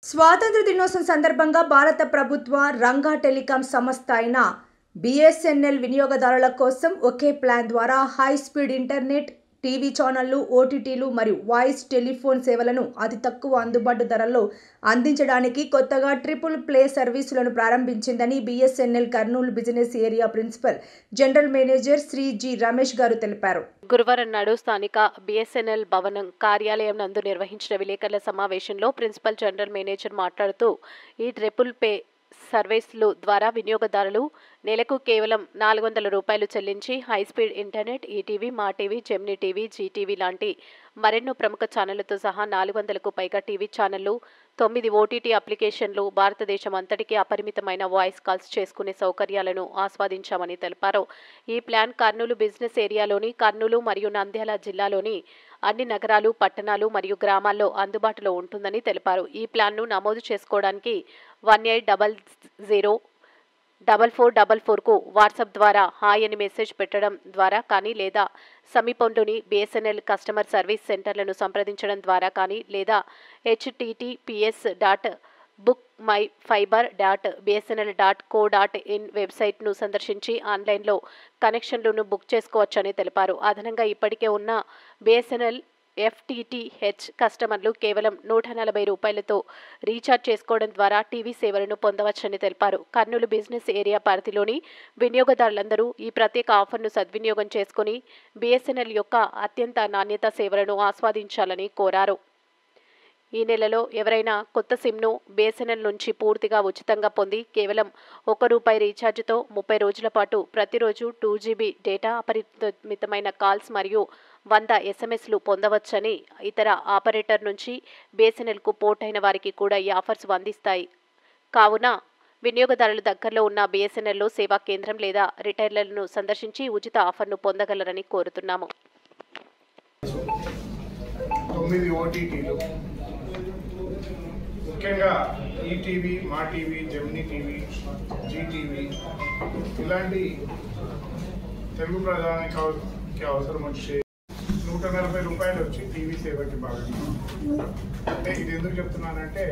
స్వాతంత్ర దినోత్సవం సందర్భంగా భారత ప్రభుత్వ రంగ టెలికాం సంస్థ అయిన బిఎస్ఎన్ఎల్ వినియోగదారుల కోసం ఒకే ప్లాన్ ద్వారా హై స్పీడ్ ఇంటర్నెట్, టీవీ ఛానళ్లు, ఓటీటీలు మరియు వాయిస్ టెలిఫోన్ సేవలను అతి తక్కువ అందుబాటు ధరల్లో అందించడానికి కొత్తగా ట్రిపుల్ ప్లే సర్వీసులను ప్రారంభించిందని BSNL Kurnool business area principal general manager Shri G Ramesh గారు తెలిపారు. గురువారం నాడు స్థానిక బిఎస్ఎన్ఎల్ భవనం కార్యాలయం నందు నిర్వహించిన విలేకరుల సమావేశంలో ప్రిన్సిపల్ జనరల్ మేనేజర్ మాట్లాడుతూ ఈ ట్రిపుల్ పే సర్వీసులు ద్వారా వినియోగదారులు నెలకు కేవలం 400 రూపాయలు చెల్లించి హైస్పీడ్ ఇంటర్నెట్, ఈటీవీ, మా టీవీ, జెమినీ టీవీ, జీటీవీ లాంటి మరెన్నో ప్రముఖ ఛానళ్లతో సహా 400కు పైగా టీవీ ఛానళ్లు, 9 ఓటీటీ అప్లికేషన్లు, భారతదేశం అంతటికీ అపరిమితమైన వాయిస్ కాల్స్ చేసుకునే సౌకర్యాలను ఆస్వాదించామని తెలిపారు. ఈ ప్లాన్ కర్నూలు బిజినెస్ ఏరియాలోని కర్నూలు మరియు నంద్యాల జిల్లాలోని అన్ని నగరాలు, పట్టణాలు మరియు గ్రామాల్లో అందుబాటులో ఉంటుందని తెలిపారు. ఈ ప్లాన్ను నమోదు చేసుకోవడానికి 18004444కు వాట్సాప్ ద్వారా హాయ్ అని మెసేజ్ పెట్టడం ద్వారా కానీ లేదా సమీపంలోని బిఎస్ఎన్ఎల్ కస్టమర్ సర్వీస్ సెంటర్లను సంప్రదించడం ద్వారా కానీ లేదా https.bookmyfiber.bsnl.co.in వెబ్సైట్ను సందర్శించి ఆన్లైన్లో కనెక్షన్లను బుక్ చేసుకోవచ్చని తెలిపారు. అదనంగా ఇప్పటికే ఉన్న బిఎస్ఎన్ఎల్ FTTH కస్టమర్లు కేవలం 140 రూపాయలతో రీఛార్జ్ చేసుకోవడం ద్వారా టీవీ సేవలను పొందవచ్చని తెలిపారు. కర్నూలు బిజినెస్ ఏరియా పరిధిలోని వినియోగదారులందరూ ఈ ప్రత్యేక ఆఫర్ను సద్వినియోగం చేసుకుని బిఎస్ఎన్ఎల్ యొక్క అత్యంత నాణ్యత సేవలను ఆస్వాదించాలని కోరారు. ఈ నెలలో ఎవరైనా కొత్త సిమ్ను బిఎస్ఎన్ఎల్ నుంచి పూర్తిగా ఉచితంగా పొంది కేవలం ₹1 రీఛార్జ్తో 30 రోజుల పాటు ప్రతిరోజు 2 GB డేటా, అపరిమితమైన కాల్స్ మరియు 100 SMSలు పొందవచ్చని ఇతర ఆపరేటర్ నుంచి బిఎస్ఎన్ఎల్కు పోర్ట్ అయిన వారికి కూడా ఈ ఆఫర్స్ అందిస్తాయి. కావున వినియోగదారులు దగ్గరలో ఉన్న బిఎస్ఎన్ఎల్లో సేవా కేంద్రం లేదా రిటైలర్లను సందర్శించి ఉచిత ఆఫర్ను పొందగలరని కోరుతున్నాము. 9 ఓటీటీలు ముఖ్యంగా ఈటీవీ, మా టీవీ, జెమినీ టీవీ, జీటీవీ ఇలాంటి తెలుగు ప్రధానికి అవసరం వచ్చే 140 రూపాయలు వచ్చి టీవీ సేవకి భాగంగా. అంటే ఇది ఎందుకు చెప్తున్నానంటే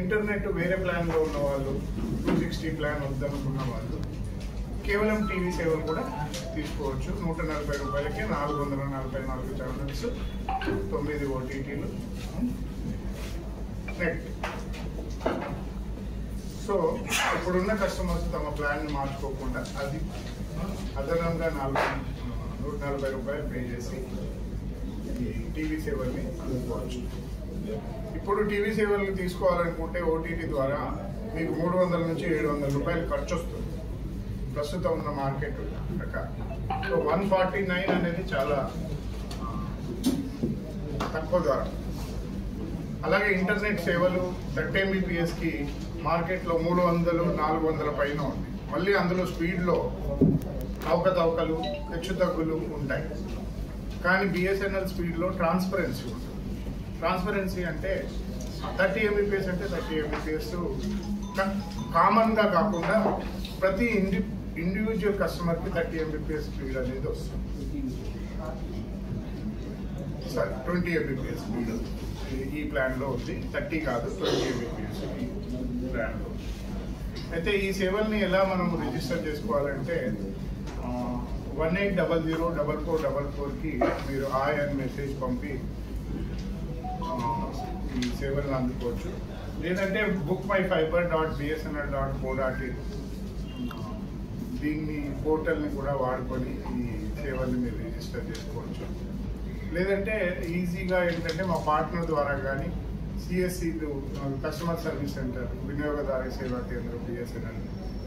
ఇంటర్నెట్ వేరే ప్లాన్లో ఉన్న వాళ్ళు, 260 ప్లాన్ వద్దనుకున్న వాళ్ళు కేవలం టీవీ సేవలు కూడా తీసుకోవచ్చు. 140 రూపాయలకి 444 ఛానల్స్, 9 ఓటీటీలు, నెట్. సో ఇప్పుడున్న కస్టమర్స్ తమ ప్లాన్ని మార్చుకోకుండా అది అదనంగా 140 రూపాయలు పే చేసి ఈ టీవీ సేవల్ని అందుకోవచ్చు. ఇప్పుడు టీవీ సేవల్ని తీసుకోవాలనుకుంటే ఓటీటీ ద్వారా మీకు 300 నుంచి 700 రూపాయలు ఖర్చు వస్తుంది ప్రస్తుతం ఉన్న మార్కెట్ ప్రకారం. సో 149 అనేది చాలా తక్కువ ద్వారా. అలాగే ఇంటర్నెట్ సేవలు 30 MBPSకి మార్కెట్లో 300-400 పైన ఉంది. మళ్ళీ అందులో స్పీడ్లో అవకతవకలు, హెచ్చుతగ్గులు ఉంటాయి. కానీ బిఎస్ఎన్ఎల్ స్పీడ్లో ట్రాన్స్పరెన్సీ ఉంటుంది. ట్రాన్స్పరెన్సీ అంటే 30 MBPS అంటే 30 MBPS కామన్గా కాకుండా ప్రతి ఇండివిజువల్ కస్టమర్కి 30 MBPS స్పీడ్ అనేది వస్తుంది. 20 MBPS స్పీడ్ ఈ ప్లాన్లో ఉంది. 30 కాదు, 20 MBPS ఈ ప్లాన్లో. అయితే ఈ సేవల్ని ఎలా మనం రిజిస్టర్ చేసుకోవాలంటే 18004444కి మీరు హాయ్ అని మెసేజ్ పంపి ఈ సేవలను అందుకోవచ్చు. లేదంటే bookmyfiber.bsnl.co.in దీన్ని పోర్టల్ని కూడా వాడుకొని ఈ సేవల్ని మీరు రిజిస్టర్ చేసుకోవచ్చు. లేదంటే ఈజీగా ఏంటంటే మా పార్ట్నర్ ద్వారా కానీ సిఎస్సిలు, కస్టమర్ సర్వీస్ సెంటర్, వినియోగదారు సేవా కేంద్రం బిఎస్ఎన్ఎల్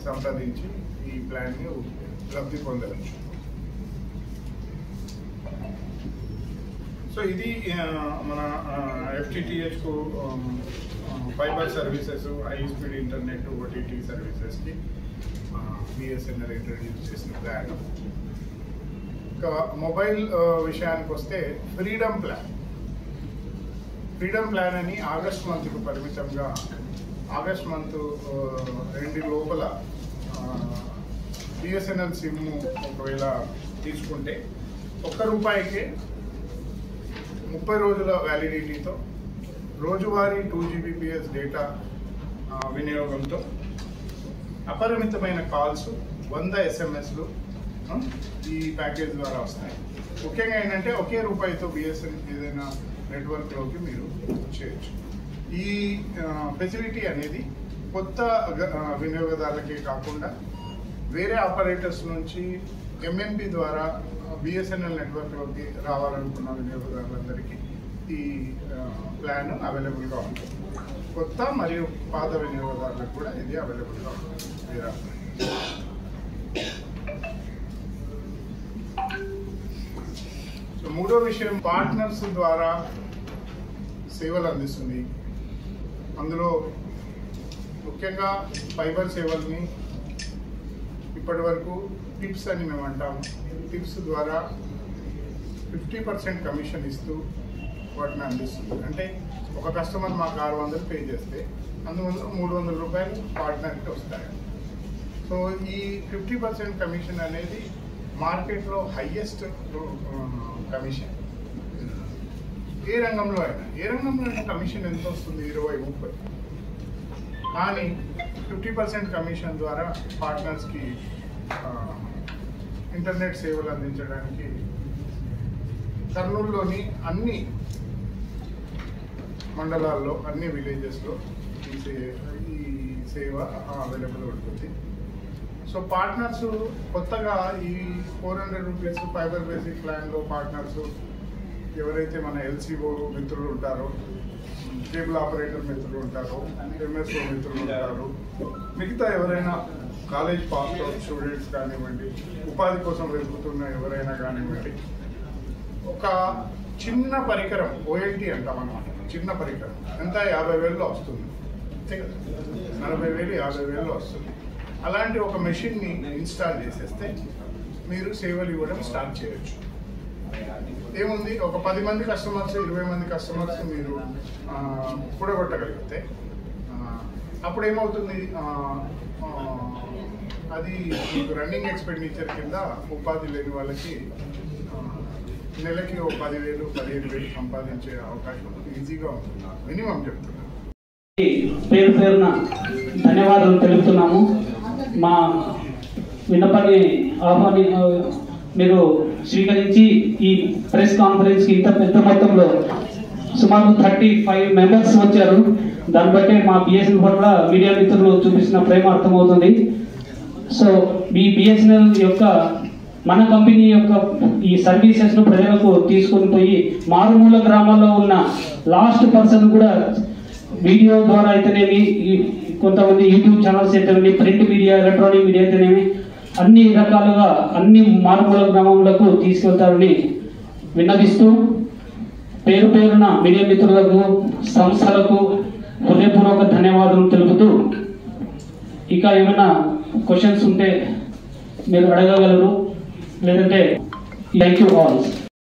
సంప్రదించి ఈ ప్లాన్ని లబ్ధి పొందవచ్చు. సో ఇది మన FTTHకు fibre services, high speed internet, OTT సర్వీసెస్కి బిఎస్ఎన్ఎల్ ఇంట్రడ్యూస్ చేసిన ప్లాన్. ఇంకా మొబైల్ విషయానికి వస్తే ఫ్రీడమ్ ప్లాన్ అని ఆగస్ట్ మంత్కు పరిమితంగా, ఆగస్ట్ మంత్ 2 లోపల బిఎస్ఎన్ఎల్ సిమ్ ఒకవేళ తీసుకుంటే ₹1కే 30 రోజుల వ్యాలిడిటీతో రోజువారీ 2 Gbps డేటా వినియోగంతో అపరిమితమైన కాల్స్ 100 SMSలు ఈ ప్యాకేజ్ ద్వారా వస్తాయి. ముఖ్యంగా ఏంటంటే ఒకే రూపాయితో బిఎస్ఎన్ఎల్ ఏదైనా నెట్వర్క్లోకి మీరు చేయొచ్చు. ఈ ఫెసిలిటీ అనేది కొత్త వినియోగదారులకే కాకుండా వేరే ఆపరేటర్స్ నుంచి ఎంఎన్పి ద్వారా బిఎస్ఎన్ఎల్ నెట్వర్క్లోకి రావాలనుకున్న వినియోగదారులందరికీ ఈ ప్లాన్ అవైలబుల్గా ఉంటుంది. కొత్త మరియు పాత వినియోగదారులకు కూడా ఇది అవైలబుల్గా ఉంటుంది. సో మూడో విషయం, పార్ట్నర్స్ ద్వారా సేవలు అందిస్తుంది. అందులో ముఖ్యంగా ఫైబర్ సేవల్ని ఇప్పటి వరకు టిప్స్ అని మేము అంటాము. టిప్స్ ద్వారా 50% కమిషన్ ఇస్తూ వాటిని అందిస్తుంది. అంటే ఒక కస్టమర్ మాకు 600 పే చేస్తే అందువల్ల 300 రూపాయలు పార్ట్నర్కి వస్తాయి. సో ఈ 50% కమిషన్ అనేది మార్కెట్లో హైయెస్ట్ కమిషన్. ఏ రంగంలో అయినా కమిషన్ ఎంత వస్తుంది? 20-30. కానీ 50% కమిషన్ ద్వారా పార్ట్నర్స్కి ఇంటర్నెట్ సేవలు అందించడానికి కర్నూలులోని అన్ని మండలాల్లో, అన్ని విలేజెస్లో ఈ సేవ అవైలబుల్ ఉంటుంది. సో పార్ట్నర్స్ కొత్తగా ఈ 400 రూపీస్ ఫైబర్ బేసిక్ ప్లాన్లో పార్ట్నర్స్ ఎవరైతే మన ఎల్సీఓ మిత్రులు ఉంటారో, కేబుల్ ఆపరేటర్ మిత్రులు ఉంటారో, ఎంఎస్ఓ మిత్రులు ఉంటారు, మిగతా ఎవరైనా కాలేజ్ పాస్ అవుట్ స్టూడెంట్స్ కానివ్వండి, ఉపాధి కోసం వెతుకుతున్న ఎవరైనా కానివ్వండి, ఒక చిన్న పరికరం ఓఎల్టీ అంటాం అన్నమాట. చిన్న పరికరం ఎంత 50,000లో వస్తుంది, అంతే కదా, 40,000 50,000లో వస్తుంది. అలాంటి ఒక మెషిన్ని ఇన్స్టాల్ చేసేస్తే మీరు సేవలు ఇవ్వడం స్టార్ట్ చేయొచ్చు. ఏముంది, ఒక 10 మంది కస్టమర్స్ 20 మంది కస్టమర్స్ మీరు కూడగొట్టగలిగితే అప్పుడు ఏమవుతుంది, అది మీకు రన్నింగ్ ఎక్స్పెండిచర్ కింద ఉపాధి లేని వాళ్ళకి నెలకి 10,000 15,000 సంపాదించే అవకాశం ఈజీగా ఉంటుంది. మినిమం చెప్తున్నాను. పేరు పేరున ధన్యవాదాలు తెలుపుతున్నాము. మా విన్నపాన్ని మీరు స్వీకరించి ఈ ప్రెస్ కాన్ఫరెన్స్కి ఇంత పెద్ద మొత్తంలో సుమారు 35 మెంబర్స్ వచ్చారు. దాన్ని బట్టి మా బిఎస్ఎన్ఎల్ పట్ల మీడియా మిత్రులు చూపిస్తున్న ప్రేమ అర్థమవుతుంది. సో ఈ బిఎస్ఎన్ఎల్ యొక్క మన కంపెనీ యొక్క ఈ సర్వీసెస్ను ప్రజలకు తీసుకొని పోయి మారుమూల గ్రామాల్లో ఉన్న లాస్ట్ పర్సన్ కూడా వీడియో ద్వారా అయితేనేమి, కొంతమంది యూట్యూబ్ ఛానల్స్ అయితేనేమి, ప్రింట్ మీడియా, ఎలక్ట్రానిక్ మీడియా అయితేనేమి, అన్ని రకాలుగా అన్ని మారుమూల గ్రామములకు తీసుకెళ్తారని విన్నవిస్తూ పేరు పేరున మీడియా మిత్రులకు, సంస్థలకు హృదయపూర్వక ధన్యవాదాలు తెలుపుతూ, ఇక ఏమైనా క్వశ్చన్స్ ఉంటే మీరు అడగగలరు, లేదంటే థ్యాంక్ యూ ఆల్.